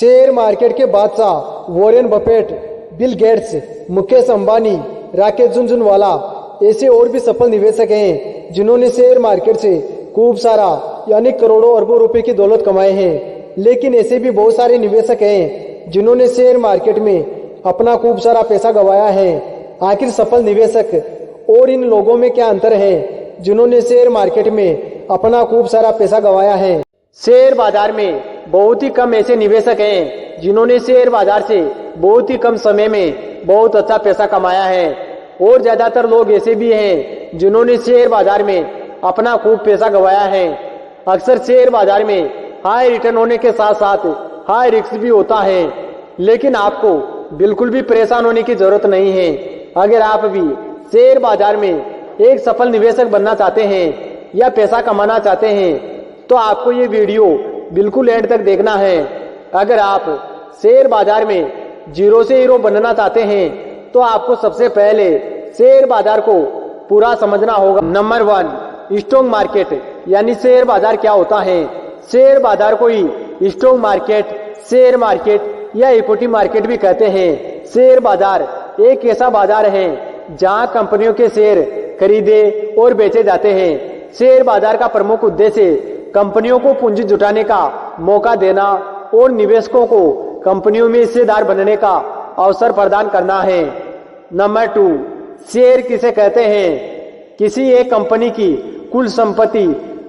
Share market के बादशाह Warren Buffett, Bill Gates, Mukesh Ambani, Rakesh Jhunjhunwala ऐसे और भी सफल निवेशक हैं जिन्होंने शेयर मार्केट से खूब सारा यानी करोड़ों अरबों रुपए की दौलत कमाए हैं। लेकिन ऐसे भी बहुत सारे निवेशक हैं जिन्होंने शेयर मार्केट में अपना खूब सारा पैसा गंवाया है। आखिर सफल निवेशक और इन लोगों में क्या अंतर है जिन्होंने शेयर मार्केट में अपना खूब सारा पैसा गंवाया है? शेयर बाजार में बहुत ही कम ऐसे निवेशक हैं जिन्होंने शेयर बाजार से बहुत ही कम समय में बहुत अच्छा पैसा कमाया है, और ज्यादातर लोग ऐसे भी हैं जिन्होंने शेयर बाजार में अपना खूब पैसा गंवाया है। अक्सर शेयर बाजार में हाई रिटर्न होने के साथ साथ हाई रिस्क भी होता है, लेकिन आपको बिल्कुल भी परेशान होने की जरूरत नहीं है। अगर आप भी शेयर बाजार में एक सफल निवेशक बनना चाहते हैं या पैसा कमाना चाहते हैं तो आपको ये वीडियो बिल्कुल एंड तक देखना है। अगर आप शेयर बाजार में जीरो से हीरो बनना चाहते हैं तो आपको सबसे पहले शेयर बाजार को पूरा समझना होगा। नंबर 1, स्टॉक मार्केट यानी शेयर बाजार क्या होता है? शेयर बाजार को ही स्टॉक मार्केट, शेयर मार्केट या इक्विटी मार्केट भी कहते हैं। शेयर बाजार एक ऐसा बाजार है जहां कंपनियों के शेयर खरीदे और बेचे जाते हैं। शेयर बाजार का प्रमुख उद्देश्य कंपनियों को पूंजी जुटाने का मौका देना और निवेशकों को कंपनियों में हिस्सेदार बनने का अवसर प्रदान करना है। नंबर 2, शेयर किसे कहते हैं? किसी एक कंपनी की कुल संपत्ति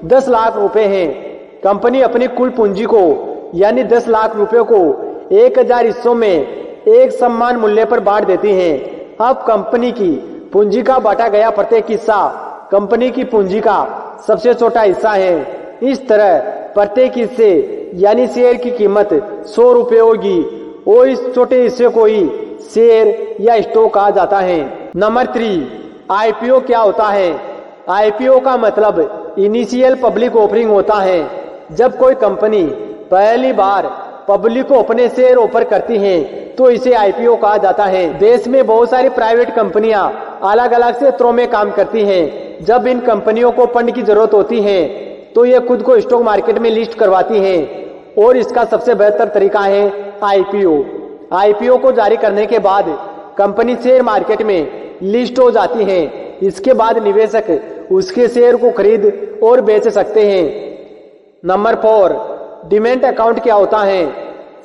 10 लाख रुपए है। कंपनी अपनी कुल पूंजी को यानी 10 लाख रुपए को 1000 हिस्सों में एक समान मूल्य पर बांट देती है। अब कंपनी की पूंजी का बांटा गया प्रत्येक हिस्सा कंपनी की पूंजी का सबसे छोटा हिस्सा है। इस तरह प्रत्येक हिस्से यानी शेयर की कीमत 100 रुपए होगी और इस छोटे हिस्से को ही शेयर या स्टॉक कहा जाता है। नंबर 3, आईपीओ क्या होता है? आईपीओ का मतलब इनिशियल पब्लिक ऑफरिंग होता है। जब कोई कंपनी पहली बार पब्लिक को अपने शेयर ऑफर करती है तो इसे आईपीओ कहा जाता है। देश में बहुत सारी प्राइवेट कंपनियां अलग अलग क्षेत्रों में काम करती हैं। जब इन कंपनियों को फंड की जरूरत होती है तो ये खुद को स्टॉक मार्केट में लिस्ट करवाती हैं और इसका सबसे बेहतर तरीका है आईपीओ। आईपीओ को जारी करने के बाद कंपनी शेयर मार्केट में लिस्ट हो जाती है। इसके बाद निवेशक उसके शेयर को खरीद और बेच सकते हैं। नंबर 4, डीमैट अकाउंट क्या होता है?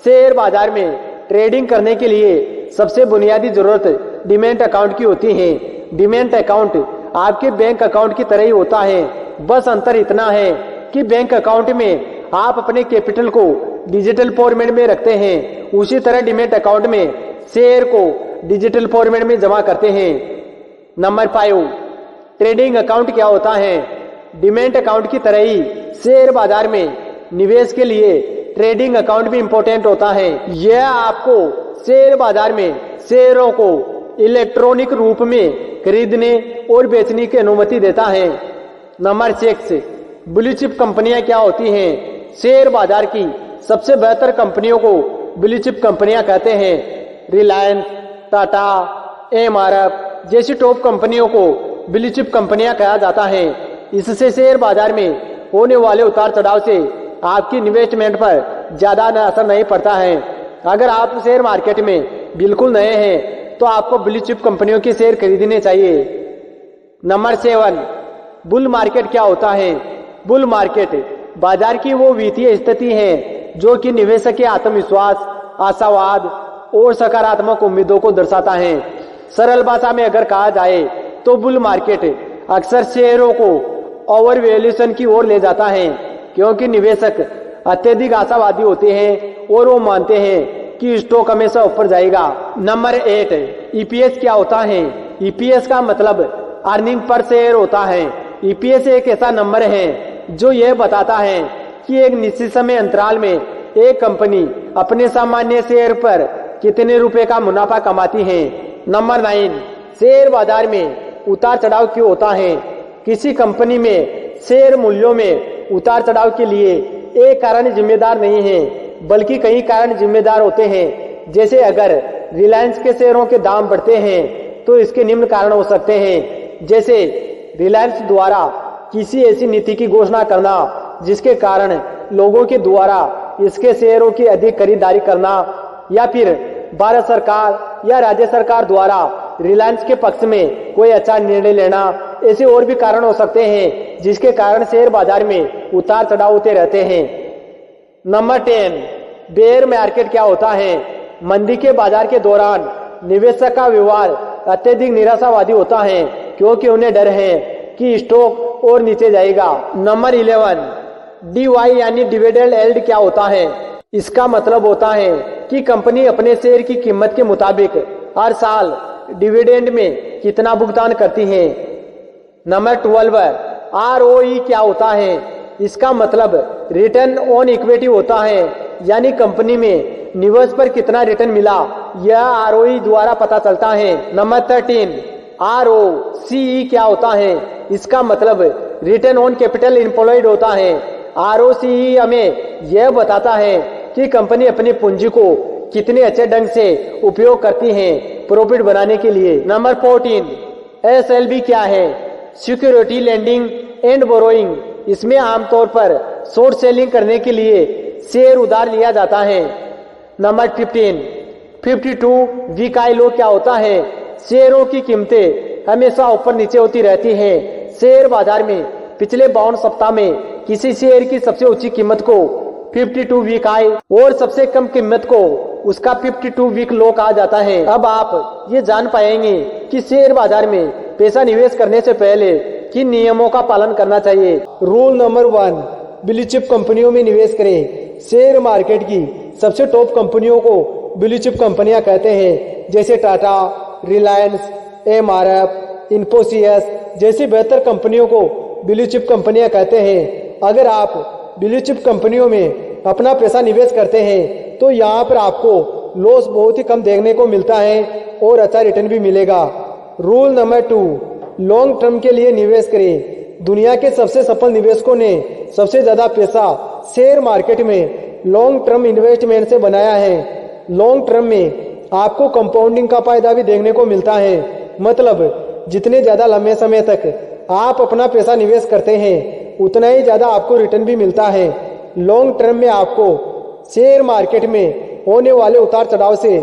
शेयर बाजार में ट्रेडिंग करने के लिए सबसे बुनियादी जरूरत डीमैट अकाउंट की होती है। डीमैट अकाउंट आपके बैंक अकाउंट की तरह ही होता है, बस अंतर इतना है कि बैंक अकाउंट में आप अपने कैपिटल को डिजिटल फॉर्मेट में रखते हैं, उसी तरह डीमैट अकाउंट में शेयर को डिजिटल फॉर्मेट में जमा करते हैं। नंबर 5, ट्रेडिंग अकाउंट क्या होता है? डीमैट अकाउंट की तरह ही शेयर बाजार में निवेश के लिए ट्रेडिंग अकाउंट भी इंपॉर्टेंट होता है। यह आपको शेयर बाजार में शेयरों को इलेक्ट्रॉनिक रूप में खरीदने और बेचने की अनुमति देता है। नंबर 6, ब्लू चिप कंपनियां क्या होती हैं? शेयर बाजार की सबसे बेहतर कंपनियों को ब्लू चिप कंपनियां कहते हैं। रिलायंस, टाटा, एमआरएफ जैसी टॉप कंपनियों को ब्लू चिप कंपनियां कहा जाता है। इससे शेयर बाजार में होने वाले उतार चढ़ाव से आपकी इन्वेस्टमेंट पर ज्यादा असर नहीं पड़ता है। अगर आप शेयर मार्केट में बिल्कुल नए हैं तो आपको ब्लू चिप कंपनियों के शेयर खरीदने चाहिए। नंबर 7, बुल मार्केट क्या होता है? बुल मार्केट बाजार की वो वित्तीय स्थिति है जो कि निवेशक के आत्मविश्वास, आशावाद और सकारात्मक उम्मीदों को दर्शाता है। सरल भाषा में अगर कहा जाए तो बुल मार्केट अक्सर शेयरों को ओवर वैल्यूएशन की ओर ले जाता है, क्योंकि निवेशक अत्यधिक आशावादी होते हैं और वो मानते हैं कि स्टॉक हमेशा ऊपर जाएगा। नंबर 8, ईपीएस क्या होता है? ईपीएस का मतलब अर्निंग पर शेयर होता है। ईपीएस एक ऐसा नंबर है जो यह बताता है कि एक निश्चित समय अंतराल में एक कंपनी अपने सामान्य शेयर पर कितने रुपए का मुनाफा कमाती है। नंबर 9, शेयर बाजार में उतार चढ़ाव क्यों होता है? किसी कंपनी में शेयर मूल्यों में उतार चढ़ाव के लिए एक कारण जिम्मेदार नहीं है, बल्कि कई कारण जिम्मेदार होते हैं। जैसे अगर रिलायंस के शेयरों के दाम बढ़ते हैं तो इसके निम्न कारण हो सकते हैं, जैसे रिलायंस द्वारा किसी ऐसी नीति की घोषणा करना जिसके कारण लोगों के द्वारा इसके शेयरों की अधिक खरीदारी करना या फिर भारत सरकार या राज्य सरकार द्वारा रिलायंस के पक्ष में कोई अच्छा निर्णय लेना, ऐसे और भी कारण हो सकते हैं जिसके कारण शेयर बाजार में उतार चढ़ाव होते रहते हैं। नंबर 10, बेयर मार्केट क्या होता है? मंदी के बाजार के दौरान निवेशक का व्यवहार अत्यधिक निराशावादी होता है क्योंकि उन्हें डर है कि स्टॉक और नीचे जाएगा। नंबर 11, DY यानी डिविडेंड यील्ड क्या होता है? इसका मतलब होता है कि कंपनी अपने शेयर की कीमत के मुताबिक हर साल डिविडेंड में कितना भुगतान करती है। नंबर 12, ROE क्या होता है? इसका मतलब रिटर्न ऑन इक्विटी होता है, यानी कंपनी में निवेश पर कितना रिटर्न मिला यह ROE द्वारा पता चलता है। नंबर 13, ROCE क्या होता है? इसका मतलब रिटर्न ऑन कैपिटल एम्प्लॉयड होता है। ROCE हमें यह बताता है कि कंपनी अपनी पूंजी को कितने अच्छे ढंग से उपयोग करती है प्रॉफिट बनाने के लिए। नंबर 14, SLB क्या है? Security lending and borrowing. इसमें आमतौर पर शॉर्ट सेलिंग करने के लिए शेयर उधार लिया जाता है। नंबर 15, 52 वीक हाई लो क्या होता है? शेयरों की कीमतें हमेशा ऊपर नीचे होती रहती हैं। शेयर बाजार में पिछले 52 सप्ताह में किसी शेयर की सबसे ऊंची कीमत को 52 वीक हाई और सबसे कम कीमत को उसका 52 वीक लो कहा जाता है। अब आप ये जान पाएंगे कि शेयर बाजार में पैसा निवेश करने से पहले किन नियमों का पालन करना चाहिए। रूल नंबर 1, ब्लू चिप कंपनियों में निवेश करें। शेयर मार्केट की सबसे टॉप कंपनियों को ब्लू चिप कंपनियां कहते हैं, जैसे टाटा, रिलायंस, MRF, इन्फोसिस जैसी बेहतर कंपनियों को ब्लू चिप कंपनियां कहते हैं। अगर आप ब्लू चिप कंपनियों में अपना पैसा निवेश करते हैं तो यहाँ पर आपको लॉस बहुत ही कम देखने को मिलता है और अच्छा रिटर्न भी मिलेगा। रूल नंबर 2, लॉन्ग टर्म के लिए निवेश करें। दुनिया के सबसे सफल निवेशकों ने सबसे ज्यादा पैसा शेयर मार्केट में लॉन्ग टर्म इन्वेस्टमेंट से बनाया है। लॉन्ग टर्म में आपको कंपाउंडिंग का फायदा भी देखने को मिलता है, मतलब जितने ज्यादा लंबे समय तक आप अपना पैसा निवेश करते हैं उतना ही ज्यादा आपको रिटर्न भी मिलता है। लॉन्ग टर्म में आपको शेयर मार्केट में होने वाले उतार चढ़ाव से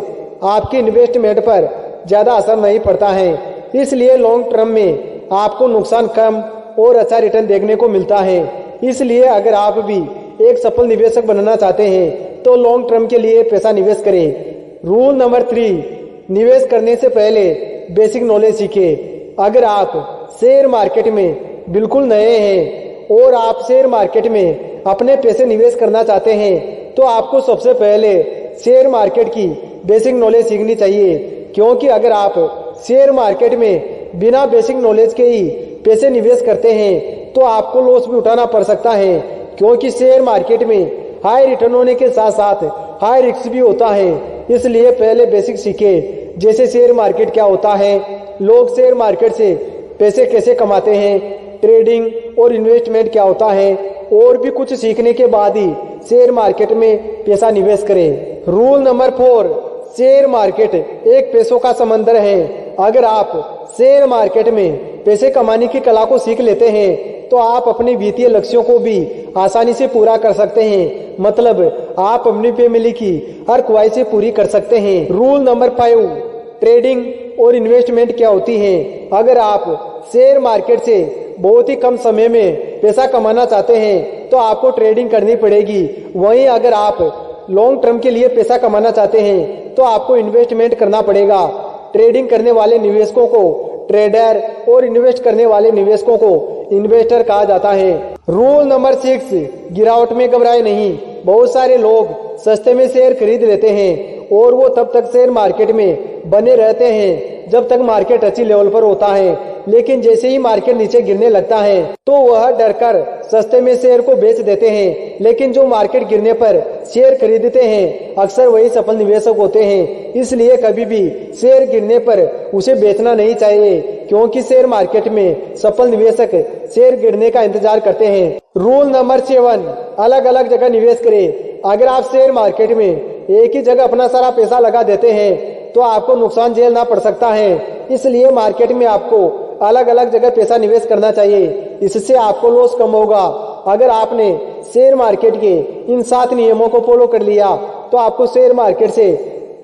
आपके इन्वेस्टमेंट पर ज्यादा असर नहीं पड़ता है, इसलिए लॉन्ग टर्म में आपको नुकसान कम और अच्छा रिटर्न देखने को मिलता है। इसलिए अगर आप भी एक सफल निवेशक बनना चाहते हैं तो लॉन्ग टर्म के लिए पैसा निवेश करें। रूल नंबर 3, निवेश करने से पहले बेसिक नॉलेज सीखें। अगर आप शेयर मार्केट में बिल्कुल नए हैं और आप शेयर मार्केट में अपने पैसे निवेश करना चाहते हैं तो आपको सबसे पहले शेयर मार्केट की बेसिक नॉलेज सीखनी चाहिए, क्योंकि अगर आप शेयर मार्केट में बिना बेसिक नॉलेज के ही पैसे निवेश करते हैं तो आपको लॉस भी उठाना पड़ सकता है, क्योंकि शेयर मार्केट में हाई रिटर्न होने के साथ साथ हाई रिस्क भी होता है। इसलिए पहले बेसिक सीखें, जैसे शेयर मार्केट क्या होता है, लोग शेयर मार्केट से पैसे कैसे कमाते हैं, ट्रेडिंग और इन्वेस्टमेंट क्या होता है, और भी कुछ सीखने के बाद ही शेयर मार्केट में पैसा निवेश करें। रूल नंबर 4, शेयर मार्केट एक पैसों का समंदर है। अगर आप शेयर मार्केट में पैसे कमाने की कला को सीख लेते हैं तो आप अपने वित्तीय लक्ष्यों को भी आसानी से पूरा कर सकते हैं, मतलब आप अपनी फैमिली की हर ख्वाहिशें पूरी कर सकते हैं। रूल नंबर 5, ट्रेडिंग और इन्वेस्टमेंट क्या होती है। अगर आप शेयर मार्केट से बहुत ही कम समय में पैसा कमाना चाहते हैं तो आपको ट्रेडिंग करनी पड़ेगी। वहीं अगर आप लॉन्ग टर्म के लिए पैसा कमाना चाहते हैं तो आपको इन्वेस्टमेंट करना पड़ेगा। ट्रेडिंग करने वाले निवेशकों को ट्रेडर और इन्वेस्ट करने वाले निवेशकों को इन्वेस्टर कहा जाता है। रूल नंबर 6, गिरावट में घबराए नहीं। बहुत सारे लोग सस्ते में शेयर खरीद लेते हैं और वो तब तक शेयर मार्केट में बने रहते हैं जब तक मार्केट अच्छी लेवल पर होता है, लेकिन जैसे ही मार्केट नीचे गिरने लगता है तो वह डरकर सस्ते में शेयर को बेच देते हैं। लेकिन जो मार्केट गिरने पर शेयर खरीदते हैं अक्सर वही सफल निवेशक होते हैं। इसलिए कभी भी शेयर गिरने पर उसे बेचना नहीं चाहिए, क्योंकि शेयर मार्केट में सफल निवेशक शेयर गिरने का इंतजार करते हैं। रूल नंबर 7, अलग अलग जगह निवेश करें। अगर आप शेयर मार्केट में एक ही जगह अपना सारा पैसा लगा देते हैं तो आपको नुकसान झेलना पड़ सकता है। इसलिए मार्केट में आपको अलग अलग जगह पैसा निवेश करना चाहिए, इससे आपको लॉस कम होगा। अगर आपने शेयर मार्केट के इन 7 नियमों को फॉलो कर लिया तो आपको शेयर मार्केट से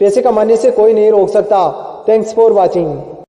पैसे कमाने से कोई नहीं रोक सकता। Thanks for watching.